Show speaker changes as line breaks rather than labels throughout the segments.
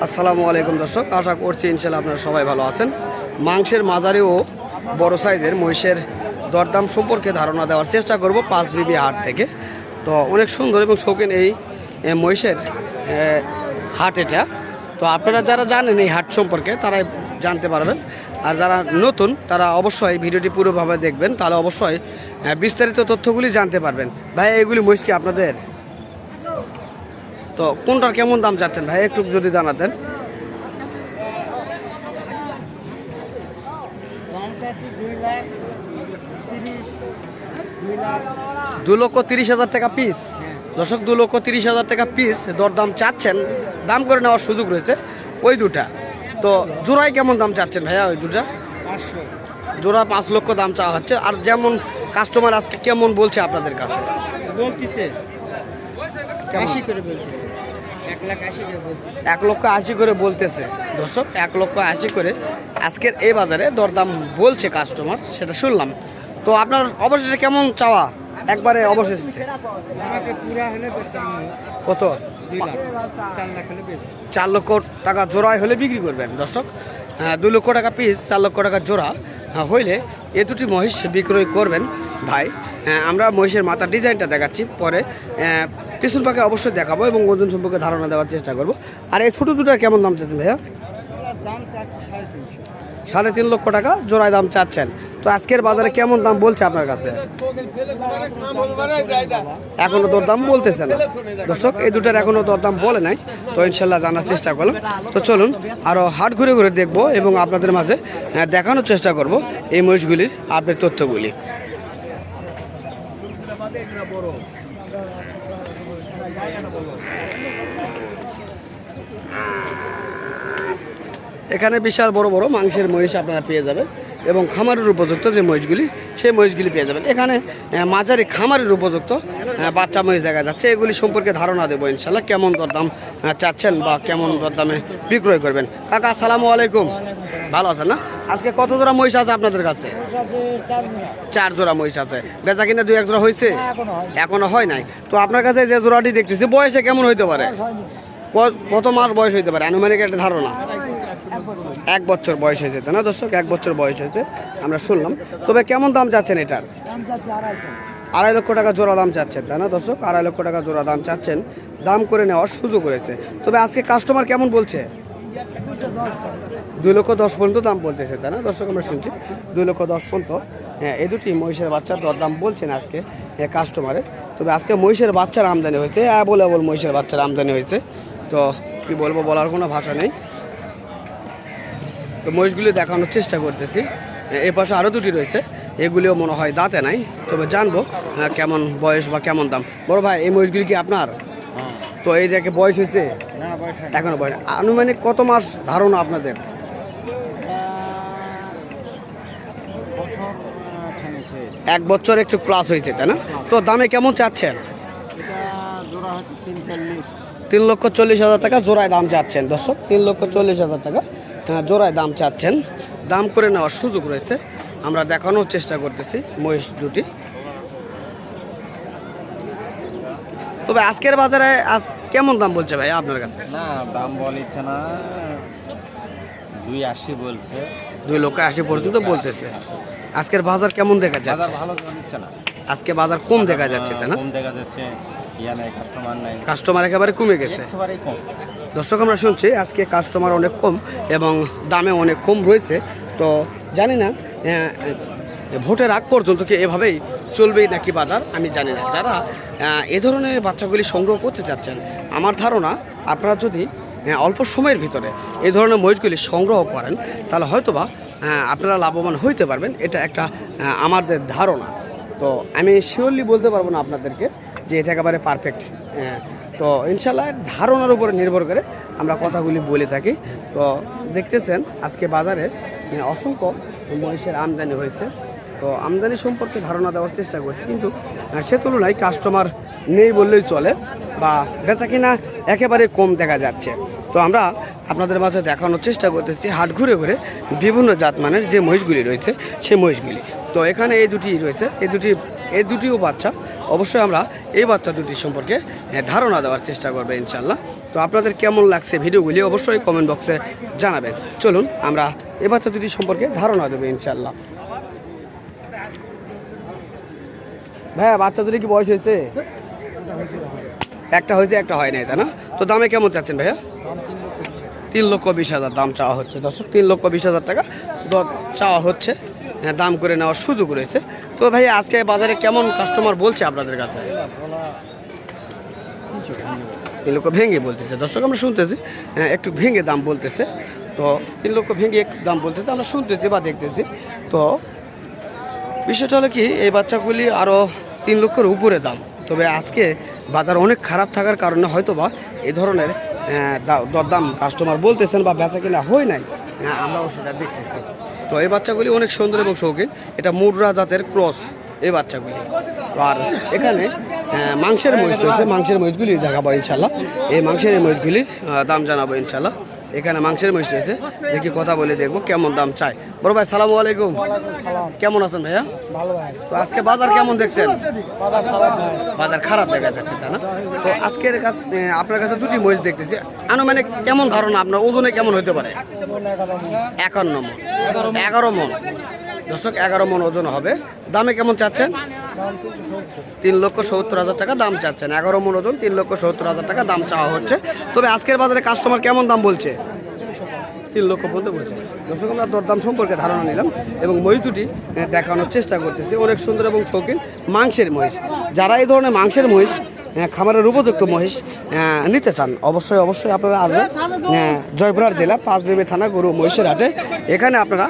আসসালামু আলাইকুম দর্শক, আশা করছি ইনশাআল্লাহ আপনারা সবাই ভালো আছেন। মাংসের মাঝারি ও বড় সাইজের মহিষের দরদাম সম্পর্কে ধারণা দেওয়ার চেষ্টা করব 5 বিবি হাট থেকে। তো অনেক সুন্দর এবং শৌখিন এই মহিষের হাট এটা। তো আপনারা যারা জানেন এই হাট সম্পর্কে তারাই জানতে পারবেন, আর যারা নতুন তারা অবশ্যই ভিডিওটি পুরোভাবে দেখবেন, তাহলে অবশ্যই বিস্তারিত তথ্যগুলি জানতে পারবেন। ভাই এগুলি মহিষ কি আপনাদের? তো কোনটার কেমন দাম চাচ্ছেন ভাই, একটু যদি জানাতেন। 2,30,000 টাকা পিস। দর্শক 2,30,000 টাকা পিস দরদাম চাচ্ছেন, দাম করে নেওয়ার সুযোগ রয়েছে ওই দুটা। তো জোড়ায় কেমন দাম চাচ্ছেন ভাইয়া? ওই দুটা জোড়া 5 লক্ষ দাম চাওয়া হচ্ছে। আর যেমন কাস্টমার আজকে কেমন বলছে আপনাদের কাছে?
বলতেছে
1,80,000 করে বলতেছে। দর্শক 1,80,000 করে আজকের এই বাজারে দরদাম বলছে কাস্টমার, সেটা শুনলাম। তো আপনার অবশেষে কেমন চাওয়া একবারে অবশেষে? কত? 4 লক্ষ টাকা জোড়ায় হলে বিক্রি করবেন দর্শক। 2 লক্ষ টাকা পিস, 4 লক্ষ টাকা জোড়া হইলে এ দুটি মহিষ বিক্রয় করবেন ভাই। আমরা মহিষের মাথার ডিজাইনটা দেখাচ্ছি, পরে পিছন পাকে অবশ্যই দেখাবো এবং ওজন সম্পর্কে ধারণা দেওয়ার চেষ্টা করব। আর এই ছোটো দুটার কেমন দাম চাচ্ছেন ভাইয়া? 3.5 লক্ষ টাকা জোড়ায় দাম চাচ্ছেন। তো আজকের বাজারে কেমন দাম বলছে আপনার কাছে? এখনো দরদাম বলতেছে না দর্শক, এই দুটার এখনো দরদাম বলে নাই। তো ইনশাল্লাহ জানার চেষ্টা করলাম। তো চলুন আরও হাট ঘুরে ঘুরে দেখবো এবং আপনাদের মাঝে দেখানোর চেষ্টা করব এই মহিষগুলির আপডেট তথ্যগুলি। এখানে বিশাল বড় বড় মাংসের মহিষ আপনারা পেয়ে যাবেন এবং খামারের উপযুক্ত যে মহিষগুলি সেই মহিষগুলি পেয়ে যাবেন। এখানে মাঝারি খামারের উপযুক্ত বাচ্চা মহিষ দেখা যাচ্ছে। এগুলি সম্পর্কে ধারণা দেবো ইনশাল্লাহ, কেমন দরদাম চাচ্ছেন বা কেমন দরদামে বিক্রয় করবেন। কাকা আসসালামু আলাইকুম, ভালো আছেন না? আজকে কত জোড়া মহিষ আছে আপনাদের কাছে? 4 জোড়া মহিষ আছে। বেচা কিনা 2-1 জোড়া হয়েছে? এখনো হয় নাই। তো আপনার কাছে যে জোড়াটি দেখতেছি বয়সে কেমন হইতে পারে? কত মাস বয়স হইতে পারে আনুমানিক একটা ধারণা? 1 বছর বয়স হয়েছে তাই না দর্শক? 1 বছর বয়স হয়েছে আমরা শুনলাম। তবে কেমন দাম চাচ্ছেন এটার? 2.5 লক্ষ টাকা জোড়া দাম চাচ্ছেন তাই না দর্শক? 2.5 লক্ষ টাকা জোড়া দাম চাচ্ছেন, দাম করে নেওয়ার সুযোগ রয়েছে। তবে আজকে কাস্টমার কেমন বলছে? 2,10,000 পর্যন্ত দাম বলতেছে তাই না দর্শক? আমরা শুনছি 2,10,000 পর্যন্ত। হ্যাঁ, এই দুটি মহিষের বাচ্চার দরদাম বলছেন আজকে কাস্টমারে। তবে আজকে মহিষের বাচ্চার আমদানি হয়েছে, অ্যাভেলেবল মহিষের বাচ্চার আমদানি হয়েছে। তো কি বলবো, বলার কোনো ভাষা নেই। তো মহিষগুলি দেখানোর চেষ্টা করতেছি। এ পাশে আরও দুটি রয়েছে, এগুলিও মনে হয় দাঁতে নাই। তবে জানবো কেমন বয়স বা কেমন দাম। বড় ভাই এই মহিষগুলি কি আপনার? তো এই যে বয়স হয়েছে? এখনো বয়স। আনুমানিক কত মাস ধারণা আপনাদের? 1 বছর একটু প্লাস হয়েছে তাই না? তো দামে কেমন চাচ্ছেন? 3,40,000 টাকা জোড়ায় দাম চাচ্ছেন দর্শক। 3,40,000 টাকা জোড়ায় দাম চাচ্ছেন, দাম করে নেওয়ার সুযোগ রয়েছে। আমরা দেখানোর চেষ্টা করতেছি মহিষ দুটি। তবে আজকের বাজারে কেমন দাম বলছে ভাই আপনার কাছে?
না, দাম বলছে না, 2.80 বলছে।
2,80,000 পর্যন্ত বলতেছে। আজকের বাজার কেমন দেখা যাচ্ছে?
ভালো দিচ্ছে না
আজকে বাজার কম দেখা যাচ্ছে তাই না?
কম দেখা যাচ্ছে, কাস্টমার নাই,
কাস্টমার একেবারে কমে গেছে দর্শক। আমরা শুনছি আজকে কাস্টমার অনেক কম এবং দামে অনেক কম রয়েছে। তো জানি না ভোটের আগ পর্যন্ত কি এভাবেই চলবে নাকি বাজার, আমি জানি না। যারা এ ধরনের বাচ্চাগুলি সংগ্রহ করতে চাচ্ছেন, আমার ধারণা আপনারা যদি অল্প সময়ের ভিতরে এই ধরনের মহিষগুলি সংগ্রহ করেন তাহলে হয়তোবা আপনারা লাভবান হইতে পারবেন। এটা একটা আমাদের ধারণা। তো আমি শিওরলি বলতে পারবো না আপনাদেরকে যে এটা একেবারে পারফেক্ট। তো ইনশাল্লাহ ধারণার উপরে নির্ভর করে আমরা কথাগুলি বলে থাকি। তো দেখতেছেন আজকে বাজারে অসংখ্য মহিষের আমদানি হয়েছে। তো আমদানি সম্পর্কে ধারণা দেওয়ার চেষ্টা করছি, কিন্তু সে তুলনায় কাস্টমার নেই বললেই চলে বা বেচা কিনা একেবারে কম দেখা যাচ্ছে। তো আমরা আপনাদের মাঝে দেখানোর চেষ্টা করতেছি হাট ঘুরে ঘুরে বিভিন্ন জাতমানের যে মহিষগুলি রয়েছে সেই মহিষগুলি। তো এখানে এই দুটি রয়েছে, এই দুটিও বাচ্চা অবশ্যই আমরা এই বাচ্চা দুটি সম্পর্কে ধারণা দেওয়ার চেষ্টা করবো ইনশাল্লাহ। তো আপনাদের কেমন লাগছে ভিডিওগুলি অবশ্যই কমেন্ট বক্সে জানাবেন। চলুন আমরা এই বাচ্চা দুটি সম্পর্কে ধারণা দেবো ইনশাল্লাহ। ভাইয়া বাচ্চা দুটি কি বয়স হয়েছে? একটা হয়েছে, একটা হয় নাই, তাই না? তো দামে কেমন চাচ্ছেন ভাইয়া? 3,20,000 দাম চাওয়া হচ্ছে দর্শক। 3,20,000 টাকা চাওয়া হচ্ছে, দাম করে নেওয়ার সুযোগ রয়েছে। তো ভাই আজকে বাজারে কেমন কাস্টমার বলছে আপনাদের কাছে? 3 লক্ষ ভেঙে বলতেছে দর্শক, আমরা শুনতেছি একটু ভেঙে দাম বলতেছে। তো 3 লক্ষ ভেঙে একটু দাম বলতেছে, আমরা শুনতেছি বা দেখতেছি। তো বিষয়টা হলো কি, এই বাচ্চাগুলি আরও 3 লক্ষের উপরে দাম। তবে আজকে বাজার অনেক খারাপ থাকার কারণে হয়তো বা এই ধরনের দরদাম কাস্টমার বলতেছেন বা বেচা কিনা হয় নাই, আমরাও সেটা দেখতেছি। তো এই বাচ্চাগুলি অনেক সুন্দর এবং শৌখিন, এটা মুররা জাতের ক্রস এই বাচ্চাগুলি। তো আর এখানে মাংসের মহিষ রয়েছে, মাংসের মহিষগুলি দেখাবো ইনশাল্লাহ। এই মাংসের মহিষগুলির দাম জানাবো ইনশাল্লাহ। এখানে মাংসের মহিষ রয়েছে, দেখি কথা বলে দেখবো কেমন দাম চায়। বড় ভাই সালামু আলাইকুম, কেমন আছেন ভাইয়া? তো আজকে বাজার কেমন দেখছেন? বাজার খারাপ দেখা যাচ্ছে, তাই না? তো আজকের আপনার কাছে দুটি মহিষ দেখতেছি, আনুমানিক কেমন ধারণা আপনার ওজনে কেমন হতে পারে? 51 মণ, 11 মণ দর্শক, 11 মণ ওজন হবে। দামে কেমন চাচ্ছেন? 3,70,000 টাকা দাম চাচ্ছেন। 11 মণ ওজন, 3,70,000 টাকা দাম চাওয়া হচ্ছে। তবে আজকের বাজারে কাস্টমার কেমন দাম বলছে? 3 লক্ষ বলতে বলছে দর্শক। আমরা দরদাম সম্পর্কে ধারণা নিলাম এবং মহিষ দুটি দেখানোর চেষ্টা করতেছি। অনেক সুন্দর এবং শৌখিন মাংসের মহিষ। যারা এই ধরনের মাংসের মহিষ, খামারের উপযুক্ত মহিষ নিতে চান, অবশ্যই অবশ্যই আপনারা আসবেন জয়পুরহাট জেলা পাঁচবিবি থানা গরু মহিষের হাটে। এখানে আপনারা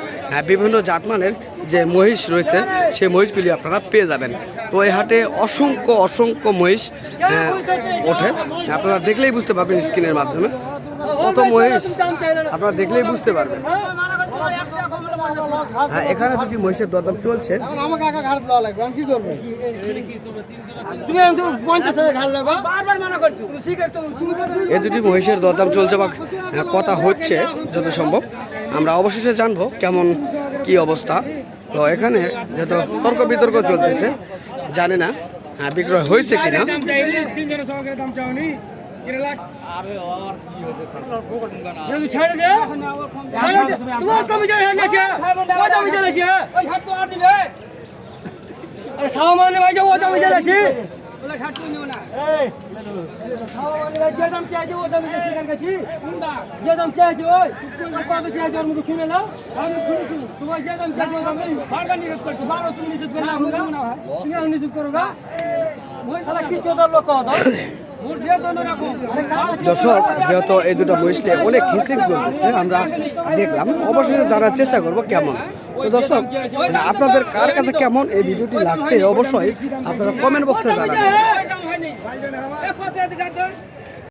বিভিন্ন জাতমানের যে মহিষ রয়েছে সেই মহিষগুলি আপনারা পেয়ে যাবেন। তো এই হাটে অসংখ্য অসংখ্য মহিষ ওঠে, আপনারা দেখলেই বুঝতে পারবেন স্ক্রিনের মাধ্যমে কত মহিষ আপনারা দেখলেই বুঝতে পারবেন। হ্যাঁ, এখানে দুটি মহিষের দরদাম চলছে। এই দুটি মহিষের দরদাম চলছে বা কথা হচ্ছে যত সম্ভব। আমরা অবশেষে জানবো কেমন কি অবস্থা। তো এখানে যেহেতু তর্ক বিতর্ক চলতেছে, জানি না বিক্রয় হয়েছে কিনা। দর্শক, যেহেতু এই দুটো মহিষলে অনেক হিসিং চলতেছে, আমরা দেখলাম, অবশ্যই জানার চেষ্টা করব কেমন। তো দর্শক, আপনাদের কার কাছে কেমন এই ভিডিওটি লাগছে অবশ্যই আপনারা কমেন্ট বক্সে জানাবেন।